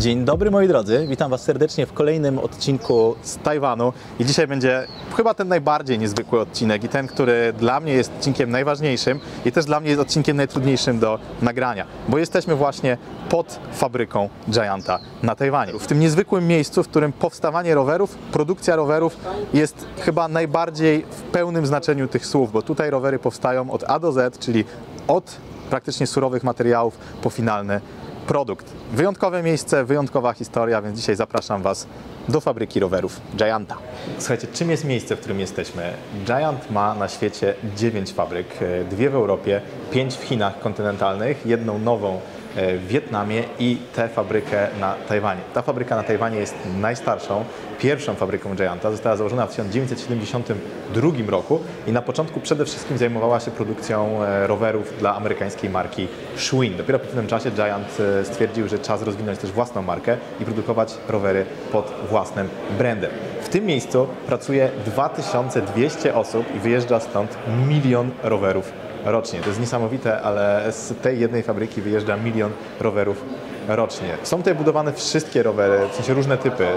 Dzień dobry moi drodzy, witam Was serdecznie w kolejnym odcinku z Tajwanu i dzisiaj będzie chyba ten najbardziej niezwykły odcinek i ten, który dla mnie jest odcinkiem najważniejszym i też dla mnie jest odcinkiem najtrudniejszym do nagrania, bo jesteśmy właśnie pod fabryką Gianta na Tajwanie. W tym niezwykłym miejscu, w którym powstawanie rowerów, produkcja rowerów jest chyba najbardziej w pełnym znaczeniu tych słów, bo tutaj rowery powstają od A do Z, czyli od praktycznie surowych materiałów po finalny produkt. Wyjątkowe miejsce, wyjątkowa historia, więc dzisiaj zapraszam Was do fabryki rowerów Gianta. Słuchajcie, czym jest miejsce, w którym jesteśmy? Giant ma na świecie 9 fabryk, 2 w Europie, 5 w Chinach kontynentalnych, jedną nową w Wietnamie i tę fabrykę na Tajwanie. Ta fabryka na Tajwanie jest najstarszą, pierwszą fabryką Gianta. Została założona w 1972 roku i na początku przede wszystkim zajmowała się produkcją rowerów dla amerykańskiej marki Schwinn. Dopiero po pewnym czasie Giant stwierdził, że czas rozwinąć też własną markę i produkować rowery pod własnym brandem. W tym miejscu pracuje 2200 osób i wyjeżdża stąd 1 000 000 rowerów rocznie. To jest niesamowite, ale z tej jednej fabryki wyjeżdża 1 000 000 rowerów rocznie. Są tutaj budowane wszystkie rowery, w sensie różne typy,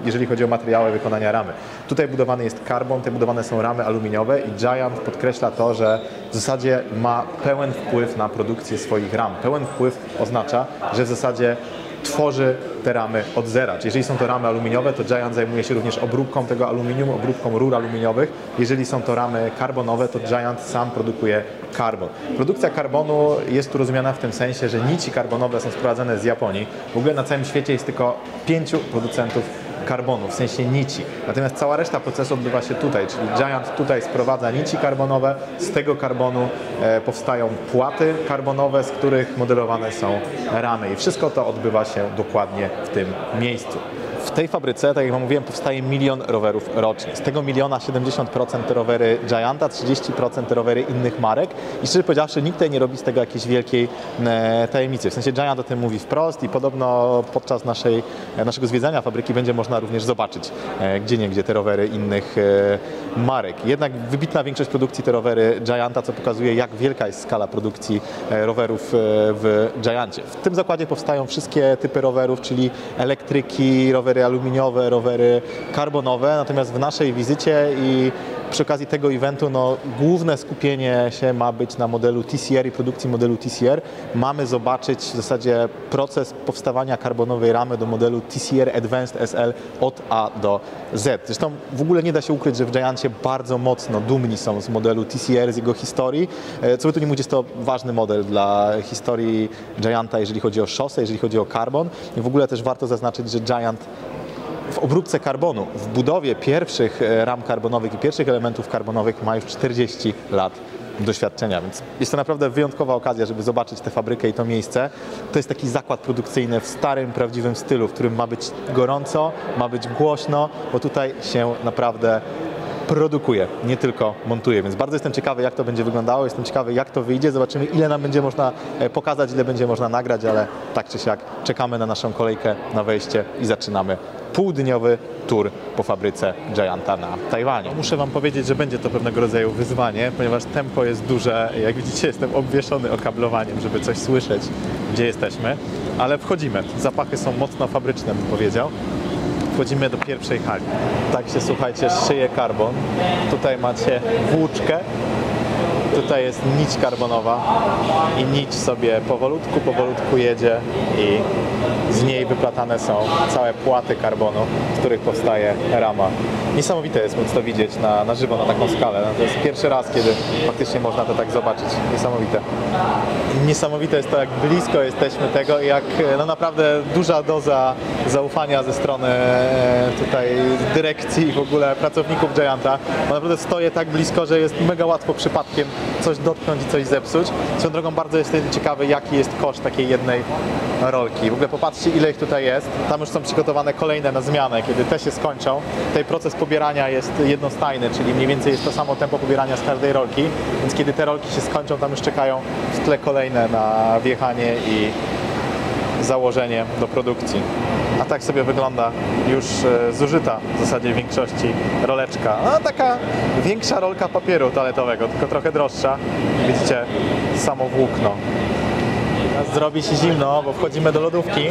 jeżeli chodzi o materiały wykonania ramy. Tutaj budowany jest karbon, tutaj budowane są ramy aluminiowe i Giant podkreśla to, że w zasadzie ma pełen wpływ na produkcję swoich ram. Pełen wpływ oznacza, że w zasadzie tworzy te ramy od zera. Czyli jeżeli są to ramy aluminiowe, to Giant zajmuje się również obróbką tego aluminium, obróbką rur aluminiowych. Jeżeli są to ramy karbonowe, to Giant sam produkuje karbon. Produkcja karbonu jest tu rozumiana w tym sensie, że nici karbonowe są sprowadzane z Japonii. W ogóle na całym świecie jest tylko 5 producentów karbonu, w sensie nici. Natomiast cała reszta procesu odbywa się tutaj, czyli Giant tutaj sprowadza nici karbonowe, z tego karbonu powstają płaty karbonowe, z których modelowane są ramy i wszystko to odbywa się dokładnie w tym miejscu. W tej fabryce, tak jak Wam mówiłem, powstaje 1 000 000 rowerów rocznie. Z tego 1 000 000 70% rowery Gianta, 30% rowery innych marek i szczerze powiedziawszy nikt tutaj nie robi z tego jakiejś wielkiej tajemnicy. W sensie Giant o tym mówi wprost i podobno podczas naszego zwiedzania fabryki będzie można również zobaczyć gdzieniegdzie te rowery innych marek. Jednak wybitna większość produkcji to rowery Gianta, co pokazuje jak wielka jest skala produkcji rowerów w Giancie. W tym zakładzie powstają wszystkie typy rowerów, czyli elektryki, rowery aluminiowe, rowery karbonowe, natomiast w naszej wizycie i przy okazji tego eventu główne skupienie się ma być na modelu TCR i produkcji modelu TCR. Mamy zobaczyć w zasadzie proces powstawania karbonowej ramy do modelu TCR Advanced SL od A do Z. Zresztą w ogóle nie da się ukryć, że w Giancie bardzo mocno dumni są z modelu TCR, z jego historii. Co by tu nie mówić, jest to ważny model dla historii Gianta, jeżeli chodzi o szosę, jeżeli chodzi o karbon. I w ogóle też warto zaznaczyć, że Giant w obróbce karbonu, w budowie pierwszych ram karbonowych i pierwszych elementów karbonowych ma już 40 lat doświadczenia, więc jest to naprawdę wyjątkowa okazja, żeby zobaczyć tę fabrykę i to miejsce. To jest taki zakład produkcyjny w starym, prawdziwym stylu, w którym ma być gorąco, ma być głośno, bo tutaj się naprawdę produkuje, nie tylko montuje, więc bardzo jestem ciekawy, jak to będzie wyglądało, jestem ciekawy, jak to wyjdzie, zobaczymy, ile nam będzie można pokazać, ile będzie można nagrać, ale tak czy siak czekamy na naszą kolejkę na wejście i zaczynamy półdniowy tour po fabryce Gianta na Tajwanie. Muszę Wam powiedzieć, że będzie to pewnego rodzaju wyzwanie, ponieważ tempo jest duże. Jak widzicie, jestem obwieszony okablowaniem, żeby coś słyszeć, gdzie jesteśmy, ale wchodzimy. Zapachy są mocno fabryczne, bym powiedział. Wchodzimy do pierwszej hali. Tak się, słuchajcie, szyje karbon. Tutaj macie włóczkę. Tutaj jest nić karbonowa i nić sobie powolutku jedzie i z niej wyplatane są całe płaty karbonu, z których powstaje rama. Niesamowite jest móc to widzieć na żywo, na taką skalę. To jest pierwszy raz, kiedy faktycznie można to tak zobaczyć. Niesamowite. Niesamowite jest to, jak blisko jesteśmy tego i jak naprawdę duża doza zaufania ze strony tutaj dyrekcji i w ogóle pracowników Gianta. Bo naprawdę stoję tak blisko, że jest mega łatwo przypadkiem coś dotknąć i coś zepsuć. Swoją drogą bardzo jestem ciekawy, jaki jest koszt takiej jednej rolki. W ogóle popatrzcie, ile ich tutaj jest. Tam już są przygotowane kolejne na zmianę. Kiedy te się skończą, tutaj proces pobierania jest jednostajny, czyli mniej więcej jest to samo tempo pobierania z każdej rolki, więc kiedy te rolki się skończą, tam już czekają w tle kolejne na wjechanie i założenie do produkcji. A tak sobie wygląda już zużyta w zasadzie w większości roleczka. No, taka większa rolka papieru toaletowego, tylko trochę droższa. Widzicie, samo włókno. zrobi się zimno, bo wchodzimy do lodówki.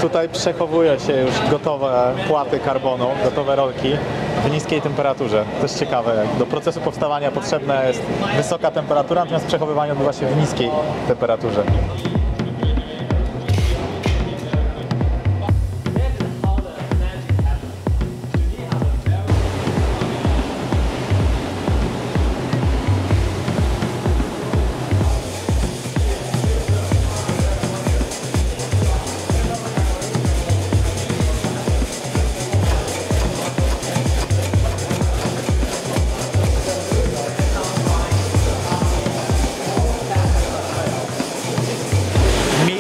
Tutaj przechowuje się już gotowe płaty karbonu, gotowe rolki w niskiej temperaturze. Też ciekawe, do procesu powstawania potrzebna jest wysoka temperatura, natomiast przechowywanie odbywa się w niskiej temperaturze.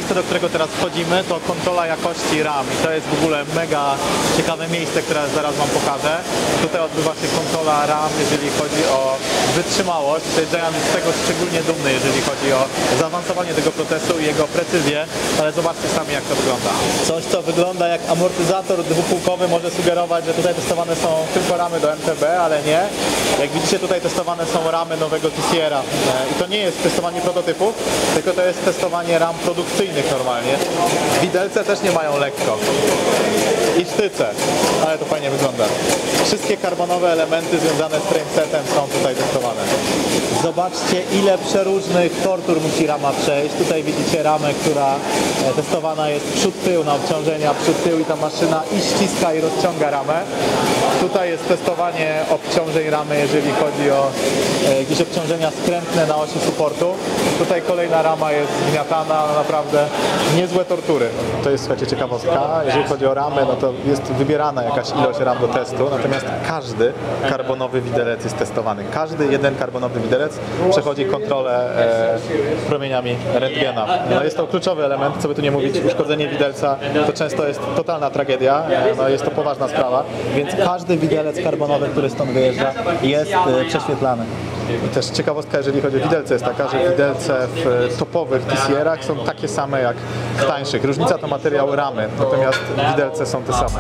Do którego teraz wchodzimy, to kontrola jakości RAM i to jest w ogóle mega ciekawe miejsce, które zaraz Wam pokażę. Tutaj odbywa się kontrola RAM, jeżeli chodzi o wytrzymałość. Tutaj Giant jest z tego szczególnie dumny, jeżeli chodzi o zaawansowanie tego procesu i jego precyzję, ale zobaczcie sami, jak to wygląda. Coś, co wygląda jak amortyzator dwupółkowy, może sugerować, że tutaj testowane są tylko ramy do MTB, ale nie. Jak widzicie, tutaj testowane są ramy nowego TCR-a i to nie jest testowanie prototypów, tylko to jest testowanie ram produkcyjnych normalnie. Widelce też nie mają lekko. I sztyce, ale to fajnie wygląda. Wszystkie karbonowe elementy związane z framesetem są tutaj testowane. Zobaczcie, ile przeróżnych tortur musi rama przejść. Tutaj widzicie ramę, która testowana jest przód-tył na obciążenia, przód-tył i ta maszyna i ściska i rozciąga ramę. Tutaj jest testowanie obciążeń ramy, jeżeli chodzi o jakieś obciążenia skrętne na osi supportu. Tutaj kolejna rama jest zgniatana, naprawdę niezłe tortury. To jest, słuchajcie, ciekawostka. Jeżeli chodzi o ramę, no to jest wybierana jakaś ilość ram do testu, natomiast każdy karbonowy widelec jest testowany. Każdy jeden karbonowy widelec przechodzi kontrolę promieniami rentgena. No jest to kluczowy element, co by tu nie mówić, uszkodzenie widelca to często jest totalna tragedia, no jest to poważna sprawa, więc każdy widelec karbonowy, który stąd wyjeżdża, jest prześwietlany. I też ciekawostka, jeżeli chodzi o widelce, jest taka, że widelce w topowych TCR-ach są takie same jak w tańszych. Różnica to materiał ramy, natomiast widelce są te same.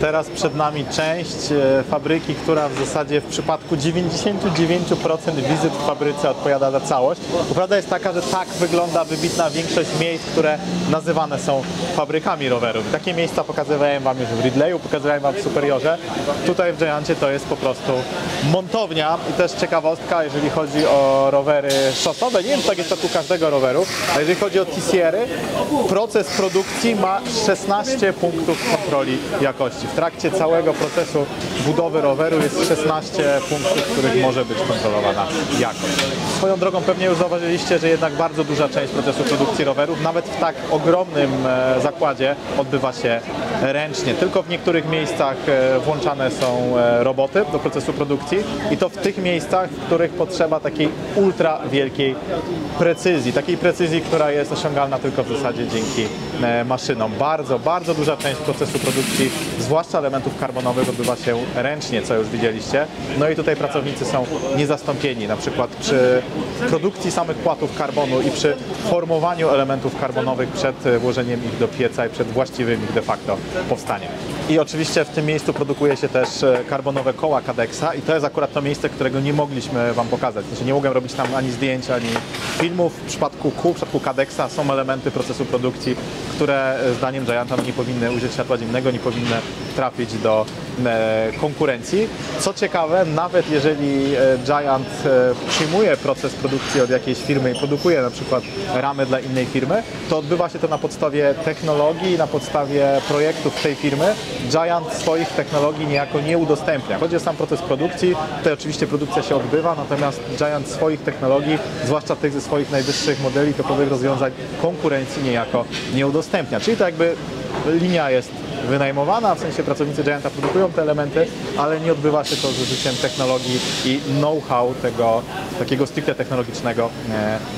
Teraz przed nami część fabryki, która w zasadzie w przypadku 99% wizyt w fabryce odpowiada za całość. Prawda jest taka, że tak wygląda wybitna większość miejsc, które nazywane są fabrykami rowerów. Takie miejsca pokazywałem Wam już w Ridleyu, pokazywałem Wam w Superiorze. Tutaj w Giancie to jest po prostu montownia i też ciekawostka, jeżeli chodzi o rowery szosowe. Nie wiem, czy tak jest w przypadku każdego roweru, a jeżeli chodzi o TCR-y, proces produkcji ma 16 punktów kontroli jakości. W trakcie całego procesu budowy roweru jest 16 punktów, w których może być kontrolowana jakość. Swoją drogą pewnie już zauważyliście, że jednak bardzo duża część procesu produkcji rowerów, nawet w tak ogromnym zakładzie, odbywa się ręcznie. Tylko w niektórych miejscach włączane są roboty do procesu produkcji i to w tych miejscach, w których potrzeba takiej ultra wielkiej precyzji. Takiej precyzji, która jest osiągalna tylko w zasadzie dzięki maszynom. Bardzo duża część procesu produkcji, zwłaszcza elementów karbonowych, odbywa się ręcznie, co już widzieliście. No i tutaj pracownicy są niezastąpieni, na przykład przy produkcji samych płatów karbonu i przy formowaniu elementów karbonowych przed włożeniem ich do pieca i przed właściwym ich de facto powstaniem. I oczywiście w tym miejscu produkuje się też karbonowe koła Cadexa i to jest akurat to miejsce, którego nie mogliśmy Wam pokazać. Znaczy nie mogłem robić tam ani zdjęć, ani filmów. W przypadku kół, w przypadku Cadexa są elementy procesu produkcji, które zdaniem Gianta nie powinny ujrzeć światła dziennego, nie powinny trafić do konkurencji. Co ciekawe, nawet jeżeli Giant przyjmuje proces produkcji od jakiejś firmy i produkuje na przykład ramy dla innej firmy, to odbywa się to na podstawie technologii, na podstawie projektów tej firmy. Giant swoich technologii niejako nie udostępnia. Chodzi o sam proces produkcji, tutaj oczywiście produkcja się odbywa, natomiast Giant swoich technologii, zwłaszcza tych ze swoich najwyższych modeli, topowych rozwiązań, konkurencji niejako nie udostępnia. Czyli to jakby linia jest wynajmowana, w sensie pracownicy Gianta produkują te elementy, ale nie odbywa się to z użyciem technologii i know-how tego takiego stricte technologicznego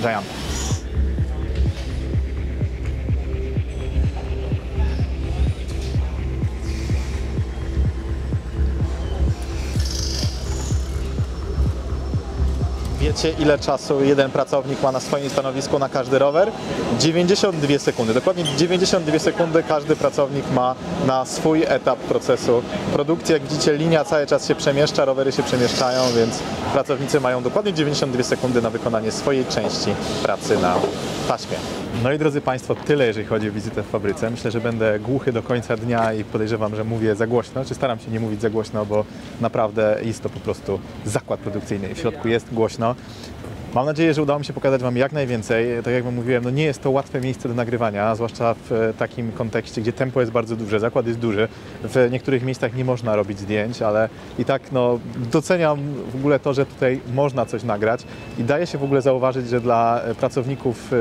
Gianta. Wiecie, ile czasu jeden pracownik ma na swoim stanowisku na każdy rower? 92 sekundy. Dokładnie 92 sekundy każdy pracownik ma na swój etap procesu produkcji. Jak widzicie, linia cały czas się przemieszcza, rowery się przemieszczają, więc pracownicy mają dokładnie 92 sekundy na wykonanie swojej części pracy na taśmie. No i drodzy Państwo, tyle jeżeli chodzi o wizytę w fabryce. Myślę, że będę głuchy do końca dnia i podejrzewam, że mówię za głośno, czy staram się nie mówić za głośno, bo naprawdę jest to po prostu zakład produkcyjny i w środku jest głośno. Mam nadzieję, że udało mi się pokazać Wam jak najwięcej. Tak jak Wam mówiłem, no nie jest to łatwe miejsce do nagrywania, zwłaszcza w takim kontekście, gdzie tempo jest bardzo duże, zakład jest duży. W niektórych miejscach nie można robić zdjęć, ale i tak no, doceniam w ogóle to, że tutaj można coś nagrać i daje się w ogóle zauważyć, że dla pracowników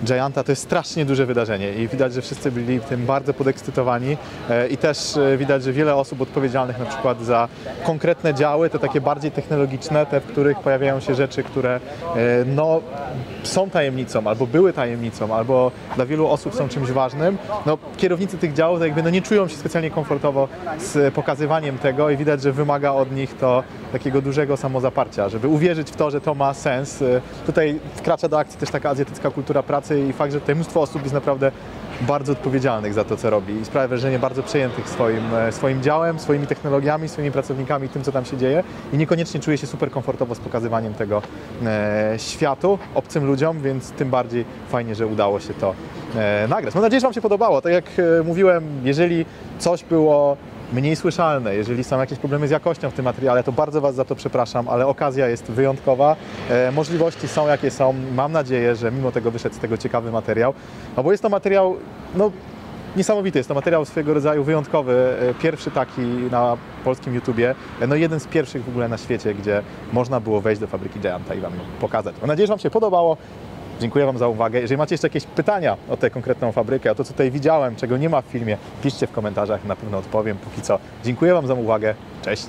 Gianta to jest strasznie duże wydarzenie i widać, że wszyscy byli tym bardzo podekscytowani i też widać, że wiele osób odpowiedzialnych na przykład za konkretne działy, te takie bardziej technologiczne, te, w których pojawiają się rzeczy, które no, są tajemnicą, albo były tajemnicą, albo dla wielu osób są czymś ważnym. No, kierownicy tych działów jakby, no, nie czują się specjalnie komfortowo z pokazywaniem tego i widać, że wymaga od nich to takiego dużego samozaparcia, żeby uwierzyć w to, że to ma sens. Tutaj wkracza do akcji też taka azjatycka kultura pracy i fakt, że tutaj mnóstwo osób jest naprawdę bardzo odpowiedzialnych za to, co robi i sprawia wrażenie bardzo przejętych swoim działem, swoimi technologiami, swoimi pracownikami, tym, co tam się dzieje i niekoniecznie czuje się super komfortowo z pokazywaniem tego światu, obcym ludziom, więc tym bardziej fajnie, że udało się to nagrać. Mam nadzieję, że Wam się podobało. Tak jak mówiłem, jeżeli coś było mniej słyszalne, jeżeli są jakieś problemy z jakością w tym materiale, to bardzo Was za to przepraszam, ale okazja jest wyjątkowa, możliwości są jakie są. Mam nadzieję, że mimo tego wyszedł z tego ciekawy materiał, no bo jest to materiał, no, niesamowity, jest to materiał swojego rodzaju wyjątkowy, pierwszy taki na polskim YouTubie, no jeden z pierwszych w ogóle na świecie, gdzie można było wejść do fabryki Gianta i Wam pokazać. Mam nadzieję, że Wam się podobało. Dziękuję Wam za uwagę. Jeżeli macie jeszcze jakieś pytania o tę konkretną fabrykę, o to, co tutaj widziałem, czego nie ma w filmie, piszcie w komentarzach, na pewno odpowiem. Póki co, dziękuję Wam za uwagę. Cześć!